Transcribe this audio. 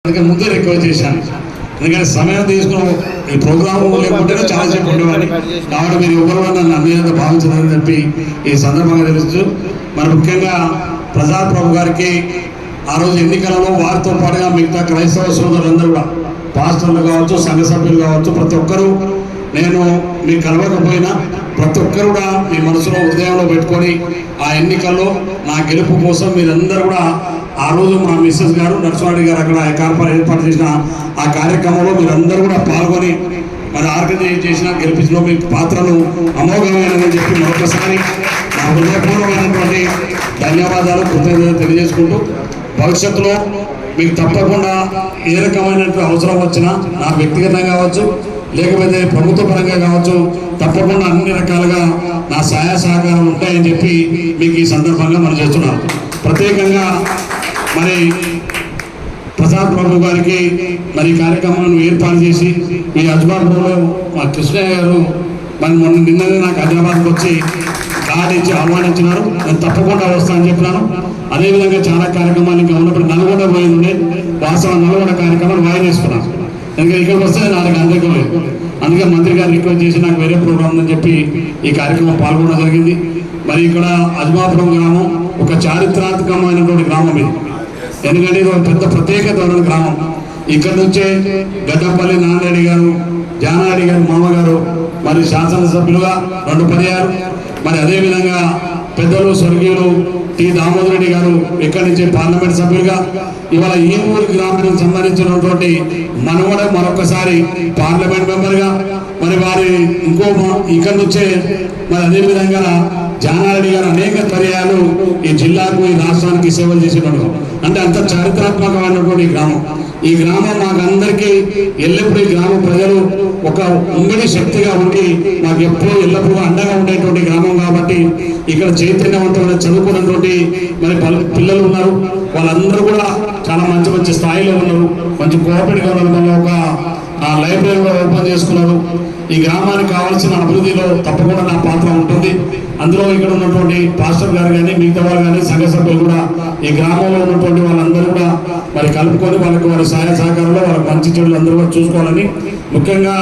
అందుకే ముందే రిక్వెస్ట్ చేశాను. ఎందుకంటే సమయం తీసుకుని ఈ ప్రోగ్రామ్ లేకుంటేనే చాలా సేపు ఉండేవాడిని. కాబట్టి మీరు ఎవరు నన్ను అన్యాయంగా భావించదని చెప్పి ఈ సందర్భంగా తెలుస్తూ, మన ముఖ్యంగా ప్రజాప్రభు గారికి ఆ రోజు ఎన్నికలలో వారితో పాటుగా మిగతా క్రైస్తవ సోదరులందరూ కూడా పాస్టర్లు కావచ్చు, సంఘ సభ్యులు కావచ్చు, ప్రతి ఒక్కరూ నేను మీకు కలవకపోయినా ప్రతి ఒక్కరు కూడా మీ మనసులో హృదయంలో పెట్టుకొని ఆ ఎన్నికల్లో నా గెలుపు కోసం మీరందరూ కూడా ఆ రోజు మా మిస్సెస్ గారు నరసింహారెడ్డి గారు అక్కడ ఏర్పాటు చేసిన ఆ కార్యక్రమంలో మీరందరూ కూడా పాల్గొని మరి ఆర్గనైజ్ చేసిన గెలిపించలో మీ పాత్రలు అమోఘమైనదని చెప్పి మరొకసారి నా హృదయపూర్వకమైనటువంటి ధన్యవాదాలు, కృతజ్ఞతలు తెలియజేసుకుంటూ భవిష్యత్తులో మీకు తప్పకుండా ఏ రకమైనటువంటి అవసరం వచ్చినా నా వ్యక్తిగతంగా కావచ్చు, లేకపోతే ప్రభుత్వ పరంగా కావచ్చు, తప్పకుండా అన్ని రకాలుగా నా సహాయ సహకారం ఉంటాయని చెప్పి మీకు ఈ సందర్భంగా మనం చేస్తున్నాం. ప్రత్యేకంగా మరి ప్రసాద్ ప్రభు గారికి మరి కార్యక్రమాలను ఏర్పాటు చేసి మీ అజ్బాబ్లో మా కృష్ణయ్య గారు మరి నిన్ననే నాకు హైదరాబాద్కి వచ్చి కార్డు ఇచ్చి ఆహ్వానించినారు. నేను తప్పకుండా వస్తానని చెప్పినాను. అదేవిధంగా చాలా కార్యక్రమాలు ఇంకా ఉన్నప్పుడు నల్గొండ పోయింది, వాస్తవ నల్గొండ కార్యక్రమాలు వాయిదా చేసుకున్నాను. ఎందుకంటే ఇక్కడికి వస్తే నాకు అందరికీ లేదు. అందుకే మంత్రి గారు రిక్వెస్ట్ చేసి నాకు వేరే ప్రోగ్రామ్ ఉందని చెప్పి ఈ కార్యక్రమం పాల్గొనడం జరిగింది. మరి ఇక్కడ అజ్మాపురం గ్రామం ఒక చారిత్రాత్మకమైనటువంటి గ్రామం ఇది. ఎందుకంటే ఇది ఒక పెద్ద ప్రత్యేకమైన గ్రామం. ఇక్కడ నుంచే గడ్డపల్లి నారాయణ గారు, జానారెడ్డి గారు మామగారు మరి శాసనసభ్యులుగా 2 పర్యాలు, మరి అదేవిధంగా పెద్దలు స్వర్గీయులు టి దామోదర్ రెడ్డి గారు ఇక్కడి నుంచి పార్లమెంట్ సభ్యులుగా, ఇవాళ ఈ ఊరి గ్రామానికి సంబంధించినటువంటి మనవడ మరొకసారి పార్లమెంట్ మెంబర్గా, మరి వారి ఇంకో ఇక్కడి నుంచే మరి అదేవిధంగా జానారెడ్డి గారు అనేక పర్యాలు ఈ జిల్లాకు, ఈ రాష్ట్రానికి సేవలు చేసినట్టు. అంటే అంత చారిత్రాత్మకమైనటువంటి గ్రామం. ఈ గ్రామం మాకందరికీ ఎల్లప్పుడూ ఈ గ్రామ ప్రజలు ఒక ఉమ్మడి శక్తిగా ఉండి మాకు ఎప్పుడూ ఎల్లప్పుడూ అండగా ఉండేటువంటి గ్రామం. కాబట్టి ఇక్కడ చైతన్యవంతమైన చదువుకున్నటువంటి మరి పిల్లలు ఉన్నారు. వాళ్ళందరూ కూడా చాలా మంచి మంచి స్థాయిలో ఉన్నారు, మంచి కోఆపరేటివ్గా ఉన్నారు. మన ఒక లైబ్రరీ కూడా ఓపెన్ చేసుకున్నారు. ఈ గ్రామానికి కావాల్సిన అభివృద్ధిలో తప్పకుండా నా పాత్ర ఉంటుంది. అందులో ఇక్కడ ఉన్నటువంటి పాస్టర్ గారు కానీ, మిగతా వాళ్ళు కానీ, సంఘ సభ్యులు కూడా ఈ గ్రామంలో ఉన్నటువంటి వాళ్ళందరూ కూడా మరి కలుపుకొని వాళ్ళకి వారి సహాయ సహకారంలో వాళ్ళ మంచి చెడులు అందరూ కూడా చూసుకోవాలని, ముఖ్యంగా